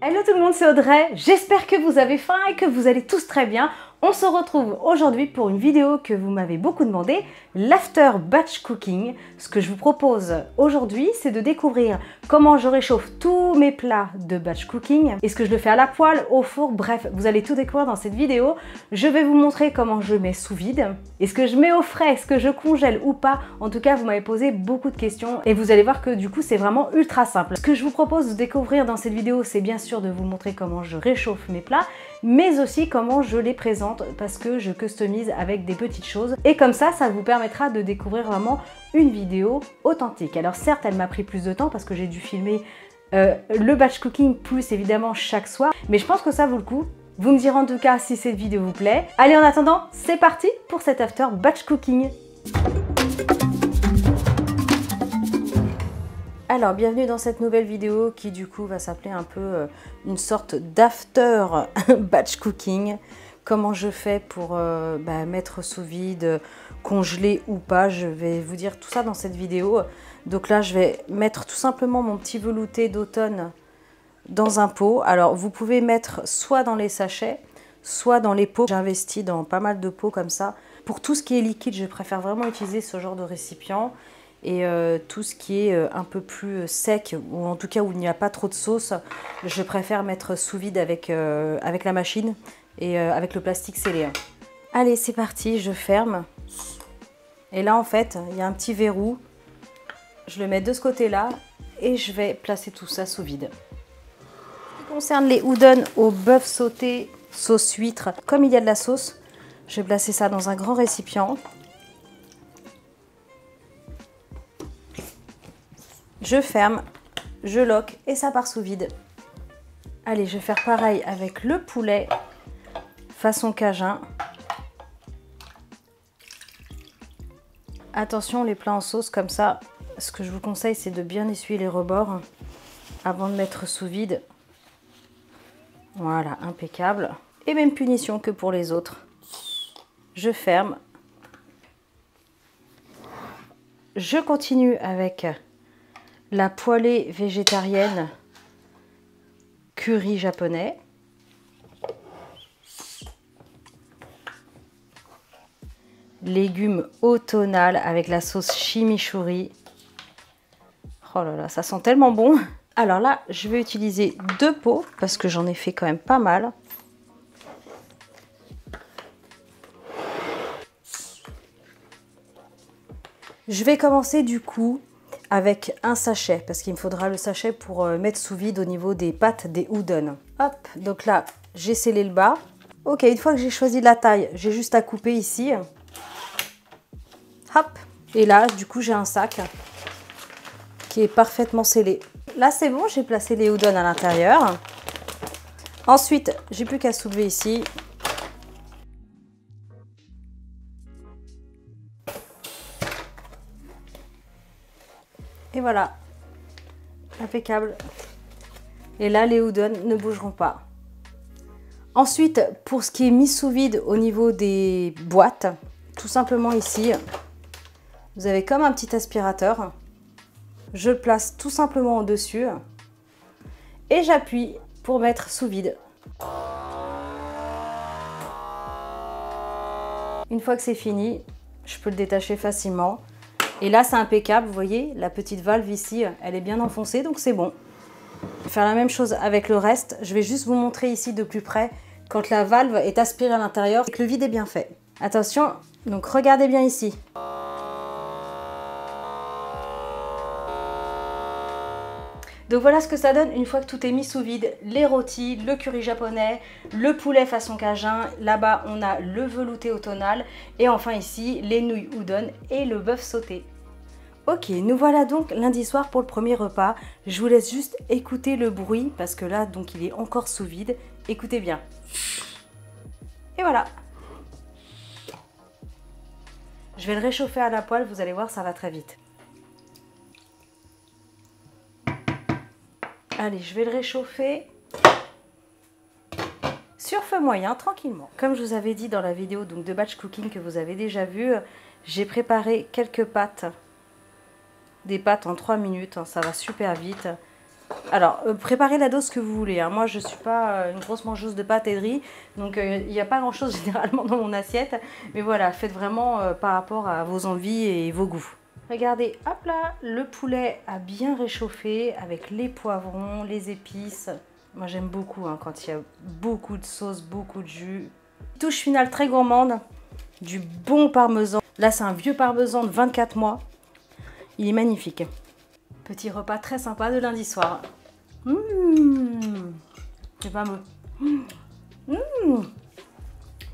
Hello tout le monde, c'est Audrey, j'espère que vous avez faim et que vous allez tous très bien. On se retrouve aujourd'hui pour une vidéo que vous m'avez beaucoup demandé, l'after batch cooking. Ce que je vous propose aujourd'hui, c'est de découvrir comment je réchauffe tous mes plats de batch cooking. Est-ce que je le fais à la poêle, au four, bref, vous allez tout découvrir dans cette vidéo. Je vais vous montrer comment je mets sous vide. Est-ce que je mets au frais, est-ce que je congèle ou pas? En tout cas, vous m'avez posé beaucoup de questions et vous allez voir que du coup, c'est vraiment ultra simple. Ce que je vous propose de découvrir dans cette vidéo, c'est bien sûr de vous montrer comment je réchauffe mes plats, mais aussi comment je les présente parce que je customise avec des petites choses et comme ça vous permettra de découvrir vraiment une vidéo authentique. Alors certes, elle m'a pris plus de temps parce que j'ai dû filmer le batch cooking plus évidemment chaque soir, mais je pense que ça vaut le coup. Vous me direz en tout cas si cette vidéo vous plaît. Allez, en attendant, c'est parti pour cet after batch cooking. Alors, bienvenue dans cette nouvelle vidéo qui du coup va s'appeler un peu une sorte d'after batch cooking. Comment je fais pour mettre sous vide, congeler ou pas, je vais vous dire tout ça dans cette vidéo. Donc là, je vais mettre tout simplement mon petit velouté d'automne dans un pot. Alors, vous pouvez mettre soit dans les sachets, soit dans les pots. J'ai investi dans pas mal de pots comme ça. Pour tout ce qui est liquide, je préfère vraiment utiliser ce genre de récipient. Et tout ce qui est un peu plus sec, ou en tout cas où il n'y a pas trop de sauce, je préfère mettre sous vide avec la machine et avec le plastique scellé. Allez, c'est parti, je ferme. Et là, en fait, il y a un petit verrou. Je le mets de ce côté-là et je vais placer tout ça sous vide. Ce qui concerne les udon au bœuf sauté, sauce huître, comme il y a de la sauce, je vais placer ça dans un grand récipient. Je ferme, je lock et ça part sous vide. Allez, je vais faire pareil avec le poulet façon cajun. Attention, les plats en sauce comme ça, ce que je vous conseille, c'est de bien essuyer les rebords avant de mettre sous vide. Voilà, impeccable. Et même punition que pour les autres. Je ferme. Je continue avec la poêlée végétarienne curry japonais. Légumes automnal avec la sauce chimichurri. Oh là là, ça sent tellement bon. Alors là, je vais utiliser 2 pots parce que j'en ai fait quand même pas mal. Je vais commencer du coup avec un sachet parce qu'il me faudra le sachet pour mettre sous vide au niveau des pâtes des udon. Hop, donc là, j'ai scellé le bas. Ok, une fois que j'ai choisi la taille, j'ai juste à couper ici. Hop, et là, du coup, j'ai un sac qui est parfaitement scellé. Là, c'est bon, j'ai placé les udon à l'intérieur. Ensuite, j'ai plus qu'à soulever ici. Et voilà, impeccable. Et là, les udon ne bougeront pas. Ensuite, pour ce qui est mis sous vide au niveau des boîtes, tout simplement ici, vous avez comme un petit aspirateur. Je le place tout simplement au-dessus et j'appuie pour mettre sous vide. Une fois que c'est fini, je peux le détacher facilement. Et là, c'est impeccable, vous voyez, la petite valve ici, elle est bien enfoncée, donc c'est bon. Je vais faire la même chose avec le reste. Je vais juste vous montrer ici de plus près quand la valve est aspirée à l'intérieur et que le vide est bien fait. Attention, donc regardez bien ici. Donc voilà ce que ça donne une fois que tout est mis sous vide. Les rôtis, le curry japonais, le poulet façon cajun. Là-bas, on a le velouté automnal. Et enfin ici, les nouilles udon et le bœuf sauté. Ok, nous voilà donc lundi soir pour le premier repas. Je vous laisse juste écouter le bruit parce que là, donc il est encore sous vide. Écoutez bien. Et voilà. Je vais le réchauffer à la poêle, vous allez voir, ça va très vite. Allez, je vais le réchauffer sur feu moyen, tranquillement. Comme je vous avais dit dans la vidéo donc, de batch cooking que vous avez déjà vu, j'ai préparé quelques pâtes. Des pâtes en 3 minutes, hein, ça va super vite. Alors, préparez la dose que vous voulez. Hein. Moi, je ne suis pas une grosse mangeuse de pâtes et de riz, donc il n'y a pas grand-chose généralement dans mon assiette. Mais voilà, faites vraiment par rapport à vos envies et vos goûts. Regardez, hop là, le poulet a bien réchauffé avec les poivrons, les épices. Moi, j'aime beaucoup hein, quand il y a beaucoup de sauce, beaucoup de jus. Touche finale très gourmande, du bon parmesan. Là, c'est un vieux parmesan de 24 mois. Il est magnifique. Petit repas très sympa de lundi soir. C'est fameux.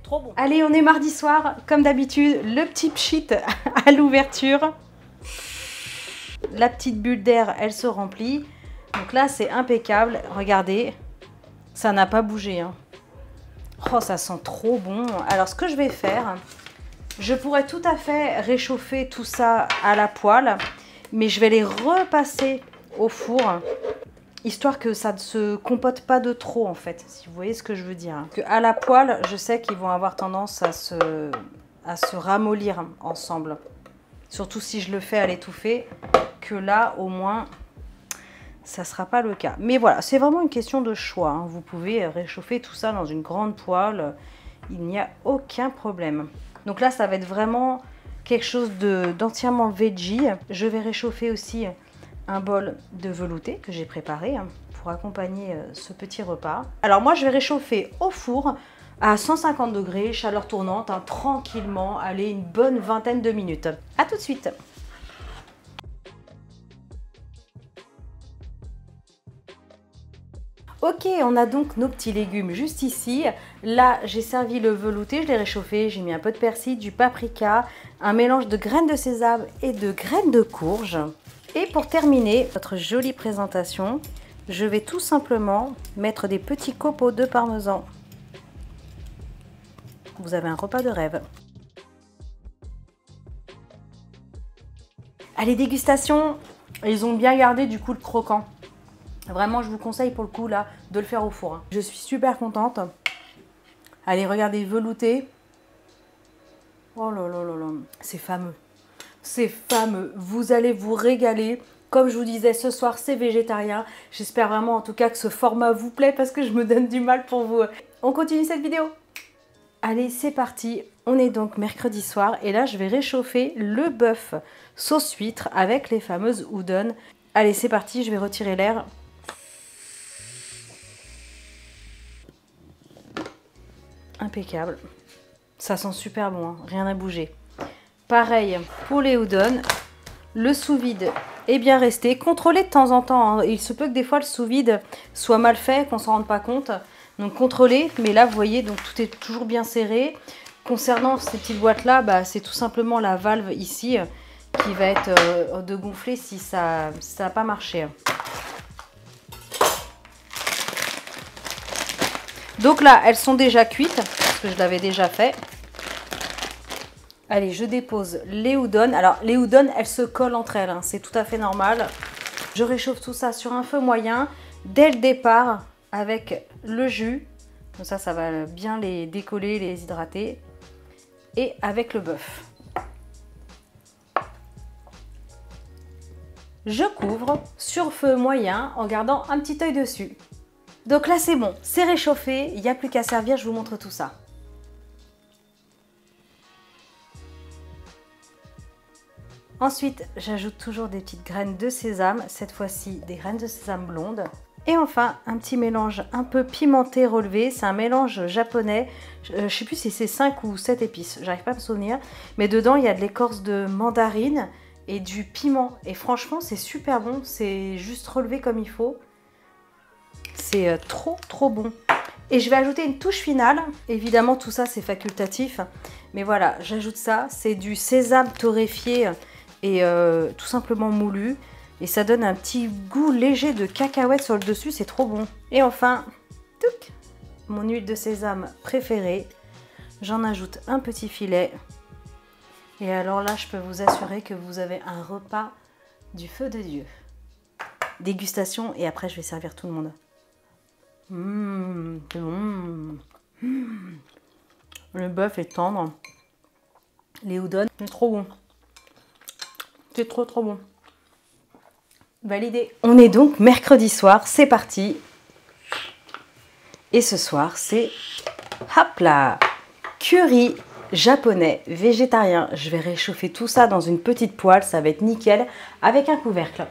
Trop bon. Allez, on est mardi soir. Comme d'habitude, le petit pchit à l'ouverture. La petite bulle d'air, elle se remplit. Donc là, c'est impeccable. Regardez, ça n'a pas bougé. Hein. Oh, ça sent trop bon. Alors, ce que je vais faire, je pourrais tout à fait réchauffer tout ça à la poêle. Mais je vais les repasser au four. Histoire que ça ne se compote pas de trop, en fait. Si vous voyez ce que je veux dire. Parce qu'à la poêle, je sais qu'ils vont avoir tendance à se ramollir ensemble. Surtout si je le fais à l'étouffer. Que là, au moins, ça ne sera pas le cas. Mais voilà, c'est vraiment une question de choix. Hein. Vous pouvez réchauffer tout ça dans une grande poêle. Il n'y a aucun problème. Donc là, ça va être vraiment quelque chose d'entièrement veggie. Je vais réchauffer aussi un bol de velouté que j'ai préparé pour accompagner ce petit repas. Alors moi, je vais réchauffer au four à 150 degrés, chaleur tournante, hein, tranquillement. Allez, une bonne vingtaine de minutes. À tout de suite. Ok, on a donc nos petits légumes juste ici. Là, j'ai servi le velouté, je l'ai réchauffé, j'ai mis un peu de persil, du paprika, un mélange de graines de sésame et de graines de courge. Et pour terminer votre jolie présentation, je vais tout simplement mettre des petits copeaux de parmesan. Vous avez un repas de rêve. Allez, dégustation! Ils ont bien gardé du coup le croquant. Vraiment, je vous conseille pour le coup là de le faire au four. Je suis super contente. Allez, regardez, velouté. Oh là là là là, c'est fameux. C'est fameux. Vous allez vous régaler. Comme je vous disais, ce soir, c'est végétarien. J'espère vraiment en tout cas que ce format vous plaît parce que je me donne du mal pour vous. On continue cette vidéo. Allez, c'est parti. On est donc mercredi soir et là, je vais réchauffer le bœuf sauce huître avec les fameuses udon. Allez, c'est parti. Je vais retirer l'air. Impeccable. Ça sent super bon, hein. Rien à bouger. Pareil pour les udon. Le sous-vide est bien resté. Contrôlez de temps en temps. Hein. Il se peut que des fois le sous-vide soit mal fait, qu'on ne s'en rende pas compte. Donc contrôlez. Mais là, vous voyez, donc tout est toujours bien serré. Concernant ces petites boîtes-là, bah, c'est tout simplement la valve ici qui va être de gonfler si ça n'a pas marché. Donc là, elles sont déjà cuites, parce que je l'avais déjà fait. Allez, je dépose les udon. Alors, les udon, elles se collent entre elles, hein. C'est tout à fait normal. Je réchauffe tout ça sur un feu moyen, dès le départ, avec le jus. Comme ça va bien les décoller, les hydrater. Et avec le bœuf. Je couvre sur feu moyen en gardant un petit œil dessus. Donc là, c'est bon, c'est réchauffé, il n'y a plus qu'à servir, je vous montre tout ça. Ensuite, j'ajoute toujours des petites graines de sésame, cette fois-ci des graines de sésame blondes. Et enfin, un petit mélange un peu pimenté relevé, c'est un mélange japonais, je ne sais plus si c'est 5 ou 7 épices, j'arrive pas à me souvenir. Mais dedans, il y a de l'écorce de mandarine et du piment. Et franchement, c'est super bon, c'est juste relevé comme il faut. C'est trop bon. Et je vais ajouter une touche finale. Évidemment, tout ça, c'est facultatif. Mais voilà, j'ajoute ça. C'est du sésame torréfié et tout simplement moulu. Et ça donne un petit goût léger de cacahuète sur le dessus. C'est trop bon. Et enfin, touc, mon huile de sésame préférée. J'en ajoute un petit filet. Et alors là, je peux vous assurer que vous avez un repas du feu de Dieu. Dégustation et après, je vais servir tout le monde. C'est bon. Le bœuf est tendre. Les udon, c'est trop bon. C'est trop bon. Validé. On est donc mercredi soir, c'est parti. Et ce soir, c'est hop là, curry japonais végétarien. Je vais réchauffer tout ça dans une petite poêle, ça va être nickel avec un couvercle.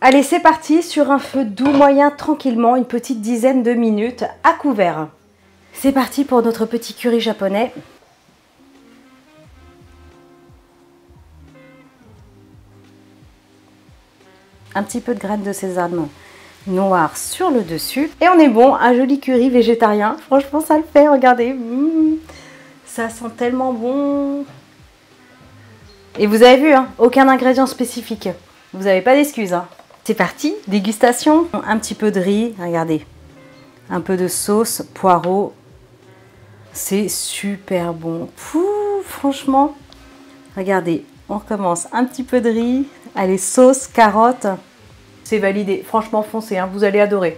Allez, c'est parti sur un feu doux moyen tranquillement, une petite dizaine de minutes à couvert. C'est parti pour notre petit curry japonais. Un petit peu de graines de sésame noir sur le dessus. Et on est bon, un joli curry végétarien. Franchement, ça le fait, regardez. Ça sent tellement bon. Et vous avez vu, hein, aucun ingrédient spécifique. Vous n'avez pas d'excuses. Hein. C'est parti, dégustation. Un petit peu de riz, regardez. Un peu de sauce, poireau. C'est super bon. Pouh, franchement, regardez, on recommence. Un petit peu de riz. Allez, sauce, carotte. C'est validé. Franchement, foncez, hein, vous allez adorer.